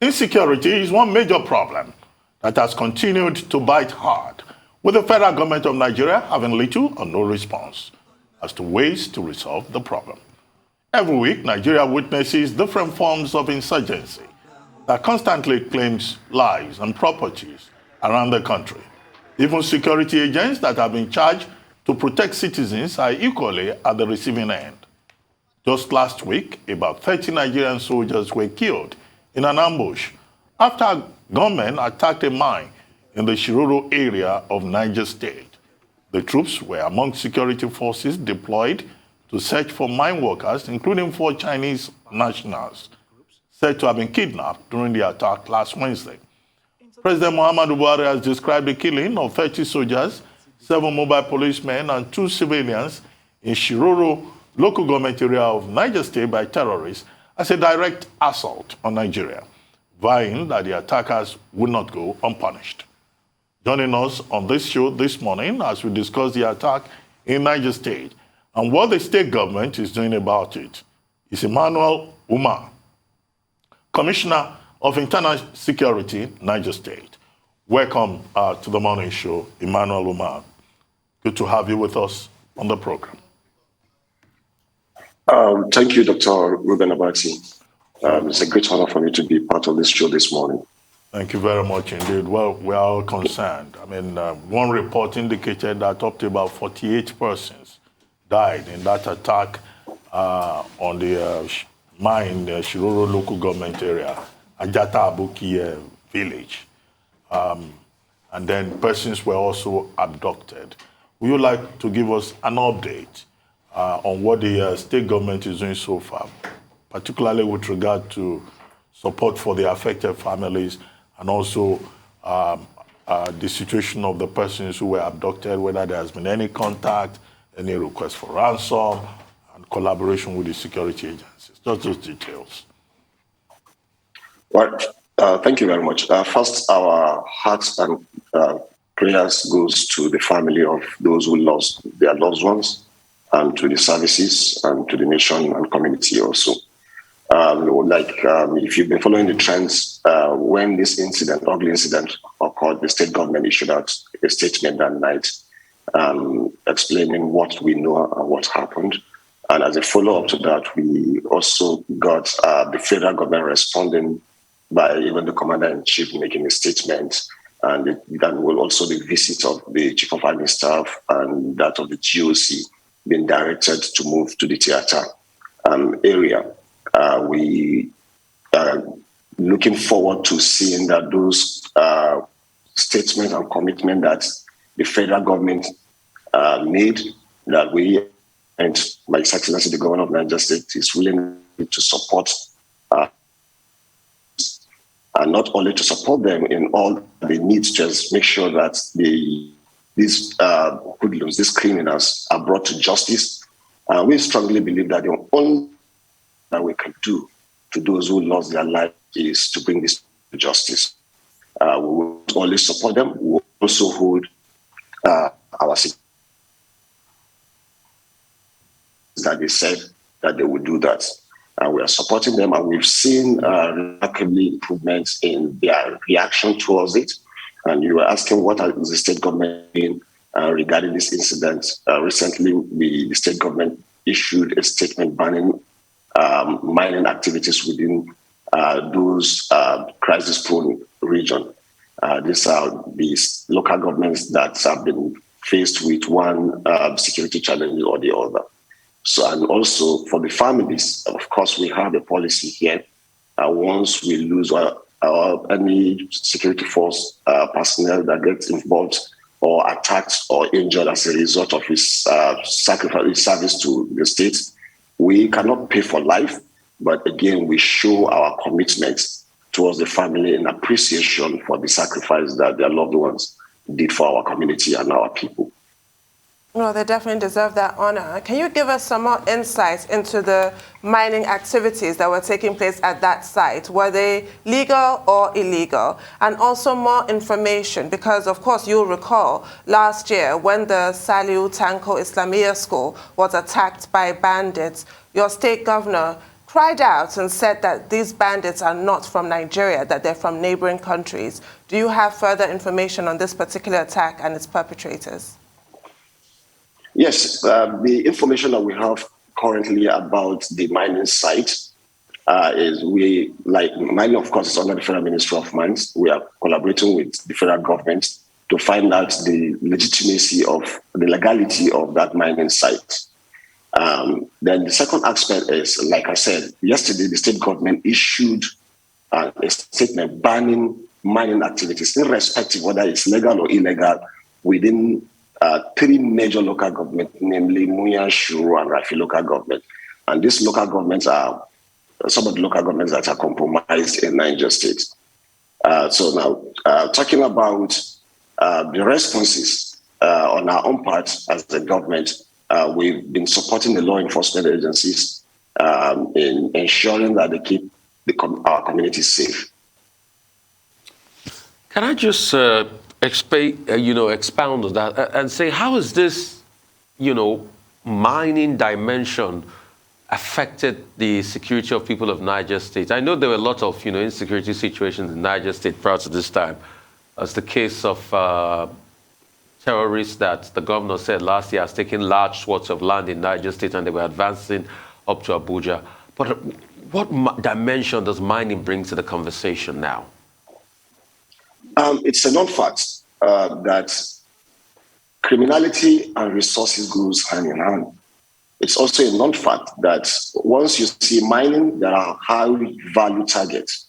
Insecurity is one major problem that has continued to bite hard, with the federal government of Nigeria having little or no response as to ways to resolve the problem. Every week, Nigeria witnesses different forms of insurgency that constantly claims lives and properties around the country. Even security agents that have been charged to protect citizens are equally at the receiving end. Just last week, about 30 Nigerian soldiers were killed in an ambush after gunmen attacked a mine in the Shiroro area of Niger State. The troops were among security forces deployed to search for mine workers, including 4 Chinese nationals said to have been kidnapped during the attack last Wednesday. President Muhammadu Buhari has described the killing of 30 soldiers, 7 mobile policemen, and 2 civilians in Shiroro local government area of Niger State by terrorists as a direct assault on Nigeria, vowing that the attackers would not go unpunished. Joining us on this show this morning as we discuss the attack in Niger State and what the state government is doing about it is Emmanuel Umar, Commissioner of Internal Security, Niger State. Welcome to the morning show, Emmanuel Umar. Good to have you with us on the program. Thank you, Dr. Ruben Abati. It's a great honor for me to be part of this show this morning. Thank you very much indeed. Well, we are all concerned. I mean, one report indicated that up to about 48 persons died in that attack on the mine, the Shiroro local government area, Ajata Abuki village. And then persons were also abducted. Would you like to give us an update on what the state government is doing so far, particularly with regard to support for the affected families and also the situation of the persons who were abducted, whether there has been any contact, any request for ransom, and collaboration with the security agencies? Just those details. Well, thank you very much. First, our hearts and prayers goes to the family of those who lost their loved ones, and to the services, and to the nation and community also. If you've been following the trends, when this incident, ugly incident occurred, the state government issued out a statement that night explaining what we know and what happened. And as a follow-up to that, we also got the federal government responding by even the commander-in-chief making a statement, and that will also the visit of the chief of army staff and that of the GOC being directed to move to the theater area. We are looking forward to seeing that those statements and commitment that the federal government made, that we and my Excellency the Governor of Niger State is willing to support, and not only to support them in all they need, just make sure that these hoodlums, these criminals are brought to justice. We strongly believe that the only that we can do to those who lost their life is to bring this to justice. We will only support them. We will also hold our that they said that they would do that. And we are supporting them, and we've seen remarkably improvements in their reaction towards it. And you were asking what is the state government doing regarding this incident. Recently, the state government issued a statement banning mining activities within those crisis-prone region. These are these local governments that have been faced with one security challenge or the other. So, and also for the families, of course, we have a policy here. Once we lose any security force personnel that gets involved or attacked or injured as a result of his sacrifice service to the state, we cannot pay for life, but again, we show our commitment towards the family in appreciation for the sacrifice that their loved ones did for our community and our people. Well, they definitely deserve that honor. Can you give us some more insights into the mining activities that were taking place at that site? Were they legal or illegal? And also more information, because of course you'll recall last year when the Saliu Tanko Islamia school was attacked by bandits, your state governor cried out and said that these bandits are not from Nigeria, that they're from neighboring countries. Do you have further information on this particular attack and its perpetrators? Yes, the information that we have currently about the mining site is mining, of course, is under the Federal Ministry of Mines. We are collaborating with the federal government to find out the legitimacy of the legality of that mining site. Then the second aspect is, like I said, yesterday the state government issued a statement banning mining activities, irrespective whether it's legal or illegal, within 3 major local governments, namely Muya, Shuru, and Rafi local government. And these local governments are some of the local governments that are compromised in Niger State. So now, talking about the responses on our own part as the government, we've been supporting the law enforcement agencies in ensuring that they keep our communities safe. Can I just expound on that and say, how is this, mining dimension affected the security of people of Niger State? I know there were a lot of, insecurity situations in Niger State prior to this time, as the case of terrorists that the governor said last year has taken large swaths of land in Niger State and they were advancing up to Abuja. But what dimension does mining bring to the conversation now? It's a known fact that criminality and resources goes hand in hand. It's also a known fact that once you see mining, there are high value targets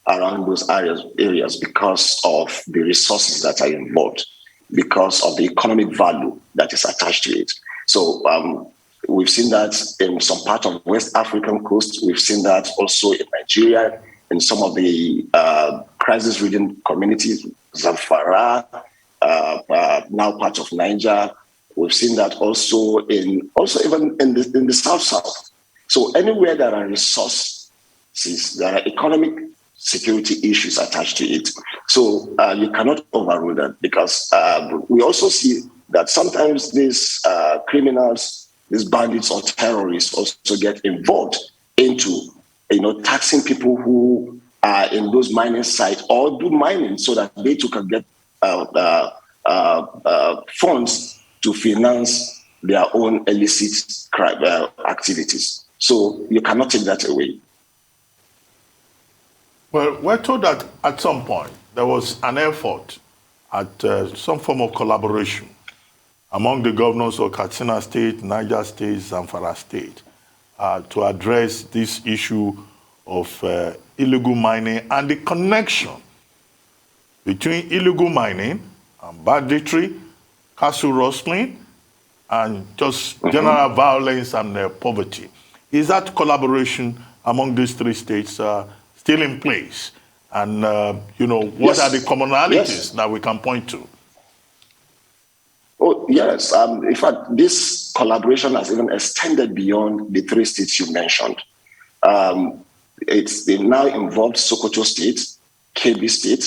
around those areas because of the resources that are involved, because of the economic value that is attached to it. So we've seen that in some part of West African coast. We've seen that also in Nigeria, in some of the crisis region communities, Zamfara, now part of Niger. We've seen that also even in the South. So anywhere there are resources, there are economic security issues attached to it. So you cannot overrule that, because we also see that sometimes these criminals, these bandits or terrorists also get involved into, taxing people who are in those mining sites or do mining so that they too can get funds to finance their own illicit crime activities. So you cannot take that away. Well, we're told that at some point there was an effort at some form of collaboration among the governors of Katsina State, Niger State, Zamfara State to address this issue of illegal mining and the connection between illegal mining and banditry, castle rustling, and just general violence and poverty. Is that collaboration among these 3 states still in place? And, what are the commonalities that we can point to? Oh, yes. In fact, this collaboration has even extended beyond the 3 states you mentioned. They now involved Sokoto State, Kebbi State,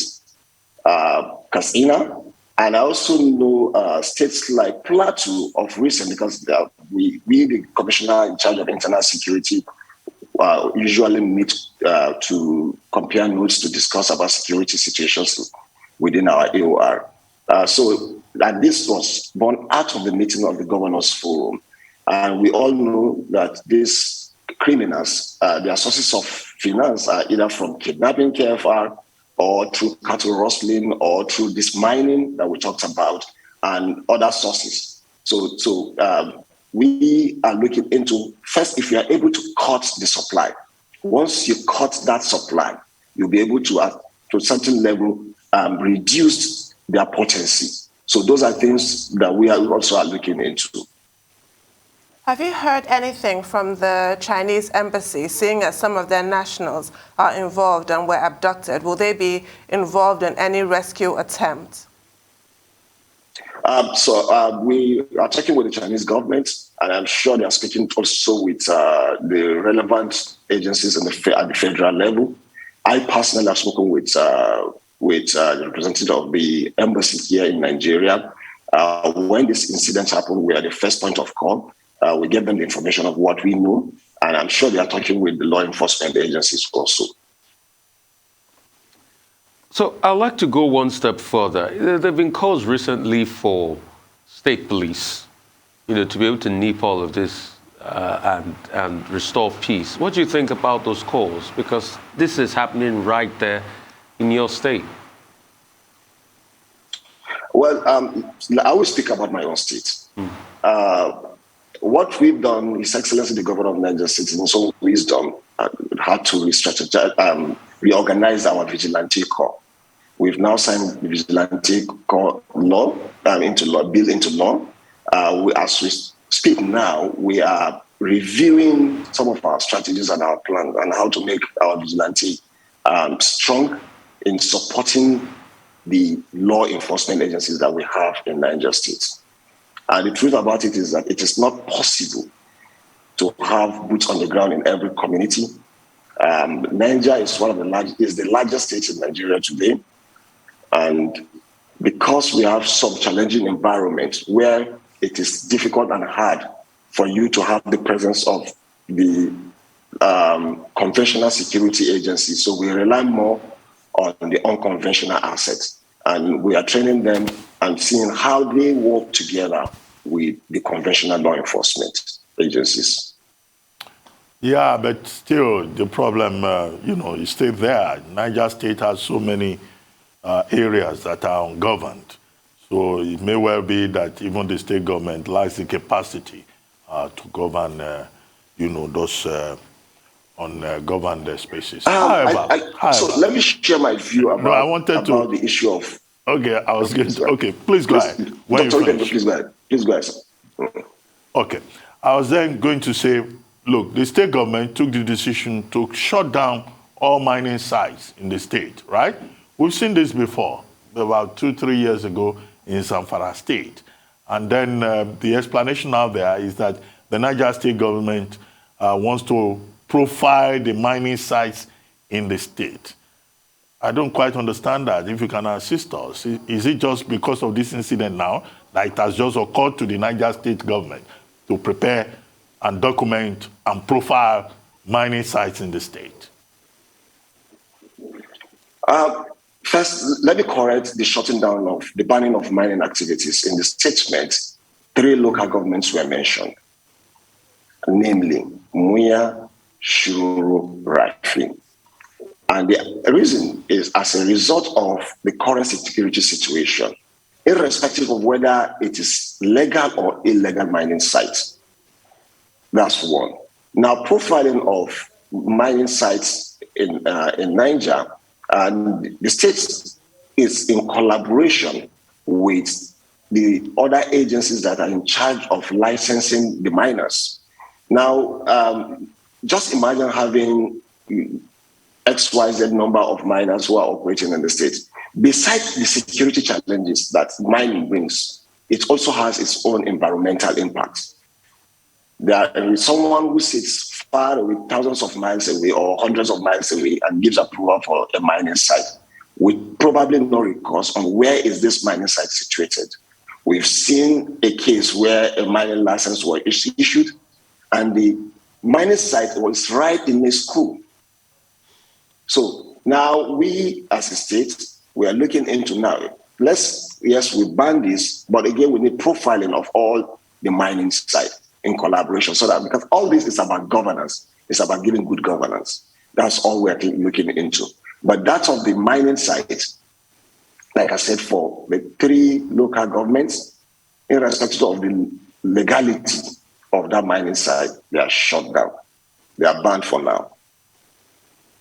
Katsina, and I also know states like Plateau of recent, because we, the commissioner in charge of internal security, usually meet to compare notes to discuss about security situations within our AOR. So that this was born out of the meeting of the Governors Forum. And we all know that these criminals, their sources of finance are either from kidnapping KFR, or through cattle rustling, or through this mining that we talked about, and other sources. So we are looking into, first, if you are able to cut the supply. Once you cut that supply, you'll be able to, at a certain level, reduce their potency. So those are things that we also are looking into. Have you heard anything from the Chinese embassy, seeing as some of their nationals are involved and were abducted? Will they be involved in any rescue attempt? We are talking with the Chinese government, and I'm sure they are speaking also with the relevant agencies at the federal level. I personally have spoken with the representative of the embassy here in Nigeria. When this incident happened, we are the first point of call. We gave them the information of what we know. And I'm sure they are talking with the law enforcement agencies also. So I'd like to go one step further. There have been calls recently for state police, to be able to nip all of this and restore peace. What do you think about those calls? Because this is happening right there in your state. Well, I will speak about my own state. What we've done, His Excellency the Governor of Niger State, in his own wisdom, had to reorganize our vigilante corps. We've now signed the vigilante corps law bill into law. As we speak now, we are reviewing some of our strategies and our plans and how to make our vigilante strong in supporting the law enforcement agencies that we have in Niger State. And the truth about it is that it is not possible to have boots on the ground in every community. Niger is the largest state in Nigeria today. And because we have some challenging environment where it is difficult and hard for you to have the presence of the conventional security agencies, so we rely more on the unconventional assets. And we are training them and seeing how they work together with the conventional law enforcement agencies. Yeah, but still the problem, is still there. Niger State has so many areas that are ungoverned. So it may well be that even the state government lacks the capacity to govern, those ungoverned spaces. However, so let me share my view about the issue of... Okay, I was going to... Okay, please go ahead. Please go ahead. Please go ahead, sir. Okay. I was then going to say, look, the state government took the decision to shut down all mining sites in the state, right? We've seen this before, about 2-3 years ago in Zamfara State. And then the explanation out there is that the Niger State government wants to profile the mining sites in the state. I don't quite understand that. If you can assist us, is it just because of this incident now that it has just occurred to the Niger State government to prepare and document and profile mining sites in the state? First, let me correct the shutting down of the banning of mining activities. In the statement, 3 local governments were mentioned, namely Muya, Shuru, Rafi. And the reason is as a result of the current security situation, irrespective of whether it is legal or illegal mining sites. That's one. Now, profiling of mining sites in Niger, and the state is in collaboration with the other agencies that are in charge of licensing the miners. Now, just imagine having XYZ number of miners who are operating in the state. Besides the security challenges that mining brings, it also has its own environmental impact. There is someone who sits far away, thousands of miles away or hundreds of miles away, and gives approval for a mining site with probably no recourse on where is this mining site situated. We've seen a case where a mining license was issued and the mining site was right in a school. So now we as a state, we are looking into now, we ban this, but again, we need profiling of all the mining sites in collaboration, so that, because all this is about governance, it's about giving good governance. That's all we're looking into. But that of the mining sites, like I said, for the 3 local governments, irrespective of the legality of that mining site, they are shut down. They are banned for now.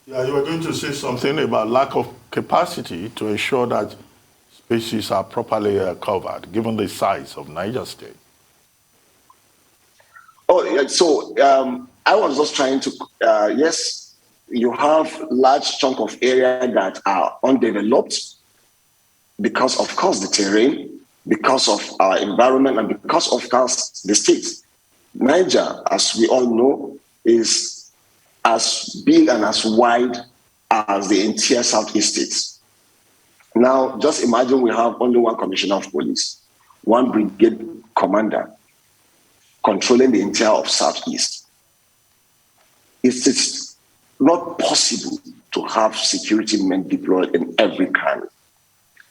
Yeah, you were going to say something about lack of capacity to ensure that spaces are properly covered, given the size of Niger State. Oh, yeah, so I was just trying to, yes, you have large chunk of area that are undeveloped because, of course, the terrain, because of our environment, and because, of course, the state. Niger, as we all know, is as big and as wide as the entire Southeast states. Now, just imagine we have only 1 commissioner of police, 1 brigade commander controlling the entire of Southeast. it's not possible to have security men deployed in every county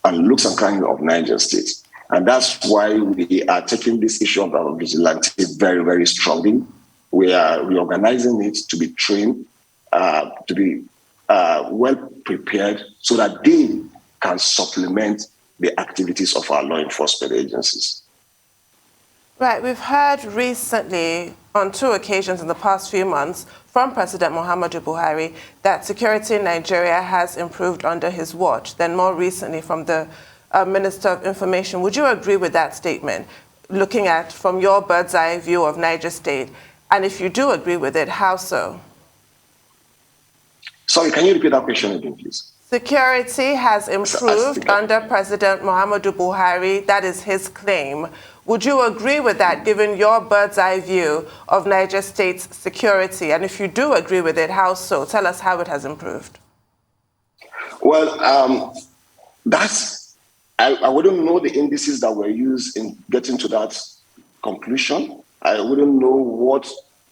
and looks and county of Niger State. And that's why we are taking this issue of our vigilante very, very strongly. We are reorganizing it to be trained, to be well prepared so that they can supplement the activities of our law enforcement agencies. Right, we've heard recently on 2 occasions in the past few months from President Muhammadu Buhari that security in Nigeria has improved under his watch, then more recently from the Minister of Information. Would you agree with that statement, looking at from your bird's eye view of Niger State? And if you do agree with it, how so? Sorry, can you repeat that question again, please? Security has improved under President Muhammadu Buhari. That is his claim. Would you agree with that, given your bird's eye view of Niger State's security? And if you do agree with it, how so? Tell us how it has improved. Well, I wouldn't know the indices that were used in getting to that conclusion. I wouldn't know what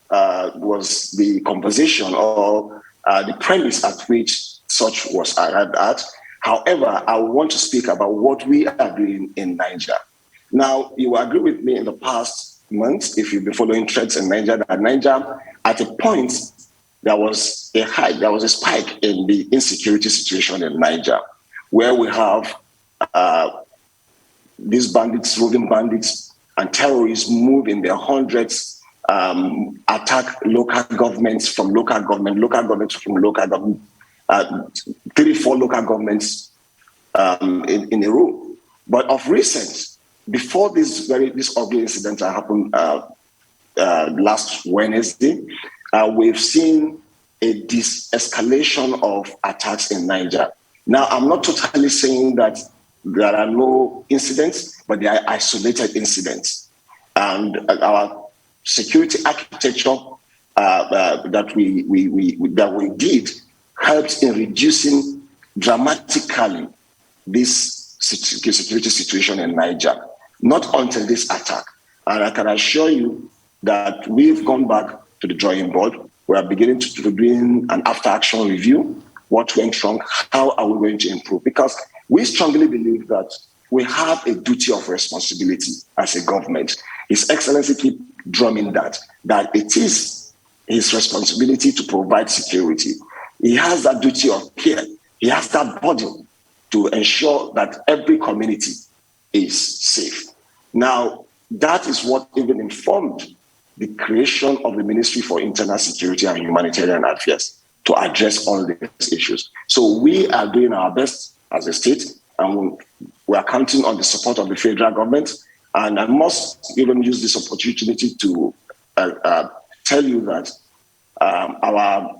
was the conversation or the premise at which such was arrived at. However, I want to speak about what we are doing in Niger. Now, you will agree with me in the past months, if you've been following trends in Niger, that Niger, at a point, there was a hike, there was a spike in the insecurity situation in Niger, where we have these bandits, roving bandits, and terrorists move in their hundreds, attack local governments from local government from local government, 3-4 local governments in a row. But of recent, before this ugly incident that happened last Wednesday, we've seen a de-escalation of attacks in Niger. Now, I'm not totally saying that there are no incidents, but they are isolated incidents. And our security architecture that we did helped in reducing dramatically this security situation in Niger. Not until this attack. And I can assure you that we've gone back to the drawing board. We are beginning to do an after-action review. What went wrong? How are we going to improve? Because we strongly believe that we have a duty of responsibility as a government. His Excellency keeps drumming that it is his responsibility to provide security. He has that duty of care. He has that burden to ensure that every community is safe. Now, that is what even informed the creation of the Ministry for Internal Security and Humanitarian Affairs to address all these issues. So we are doing our best as a state, and we are counting on the support of the federal government. And I must even use this opportunity to tell you that our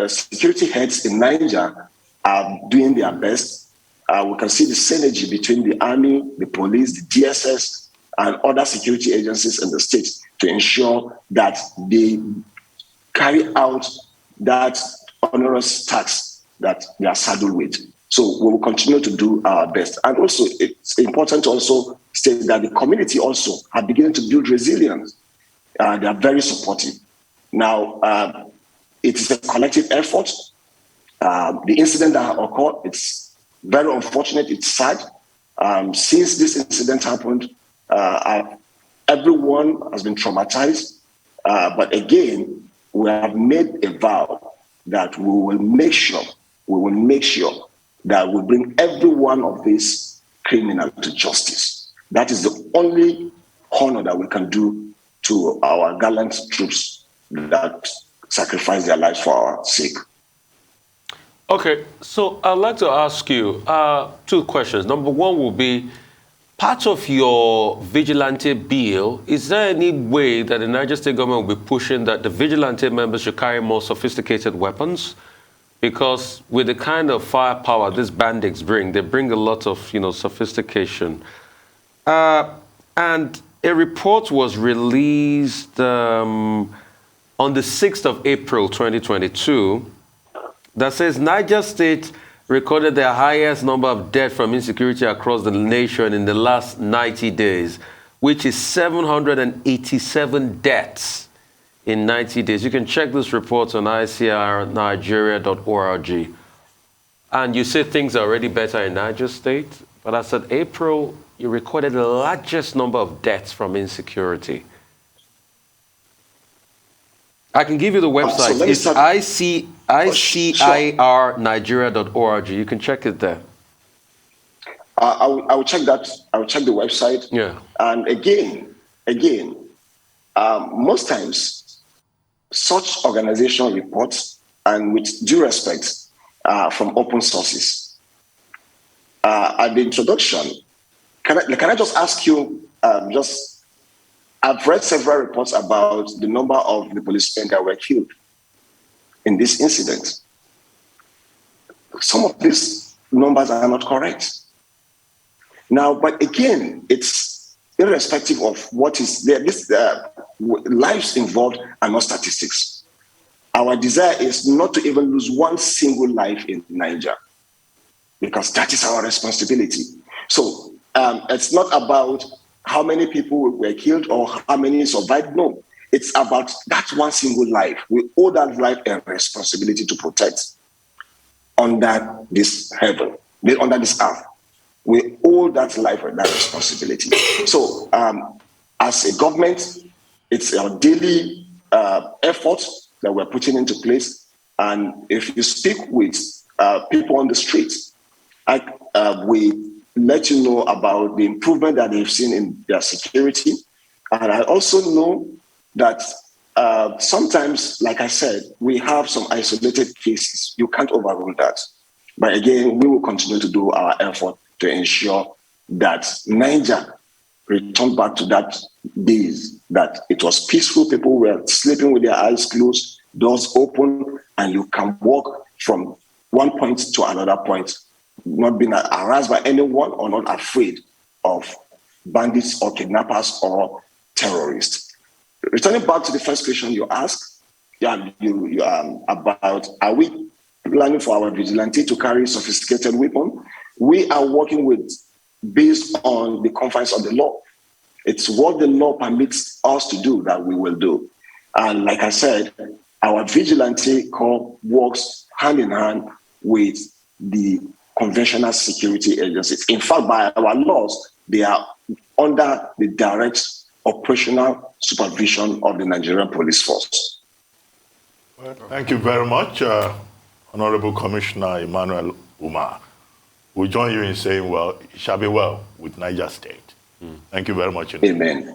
security heads in Niger are doing their best. We can see the synergy between the army, the police, the DSS, and other security agencies in the state to ensure that they carry out that onerous task that they are saddled with. So we will continue to do our best. And also, it's important to also state that the community also are beginning to build resilience. They are very supportive. Now, it is a collective effort. The incident that occurred, it's very unfortunate, it's sad. Since this incident happened, everyone has been traumatized. But again, we have made a vow that we will make sure that we bring every one of these criminals to justice. That is the only honor that we can do to our gallant troops that sacrifice their lives for our sake. Okay, so I'd like to ask you 2 questions. Number one will be, part of your Vigilante Bill, is there any way that the Niger State government will be pushing that the Vigilante members should carry more sophisticated weapons? Because with the kind of firepower these bandits bring, they bring a lot of, sophistication. And a report was released on the 6th of April, 2022, that says Niger State recorded their highest number of deaths from insecurity across the nation in the last 90 days, which is 787 deaths in 90 days. You can check this report on icrnigeria.org. And you say things are already better in Niger State, but as of April, you recorded the largest number of deaths from insecurity. I can give you the website. It's icirnigeria.org. You can check it there. I will check that. I will check the website. Yeah. And again, most times, such organization reports, and with due respect, from open sources. At the introduction, can I just ask you, I've read several reports about the number of the policemen that were killed in this incident. Some of these numbers are not correct. Now, but again, it's irrespective of what is there. Lives involved are not statistics. Our desire is not to even lose one single life in Niger, because that is our responsibility. So it's not about how many people were killed or how many survived. No, it's about that one single life. We owe that life a responsibility to protect under this heaven, under this earth. We owe that life and that responsibility. So as a government, it's our daily effort that we're putting into place. And if you speak with people on the streets, we let you know about the improvement that they've seen in their security. And I also know that sometimes, like I said, we have some isolated cases. You can't overrule that. But again, we will continue to do our effort to ensure that Niger returned back to that days that it was peaceful. People were sleeping with their eyes closed, doors open, and you can walk from one point to another point, not being harassed by anyone or not afraid of bandits or kidnappers or terrorists. Returning back to the first question you asked, about are we planning for our vigilante to carry sophisticated weapon? We are working based on the confines of the law. It's what the law permits us to do that we will do. And like I said, our vigilante corps works hand in hand with the conventional security agencies. In fact, by our laws, they are under the direct operational supervision of the Nigerian police force. Well, thank you very much, Honorable Commissioner Emmanuel Umar. We join you in saying, well, it shall be well with Niger State. Thank you very much. Amen.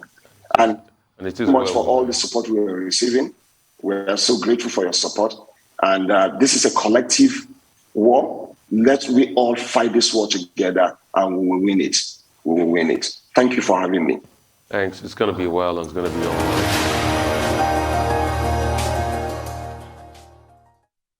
And it is much for all the support we are receiving. We are so grateful for your support. And this is a collective war. Let we all fight this war together, and we will win it. We will win it. Thank you for having me. Thanks. It's going to be well, and it's going to be all right.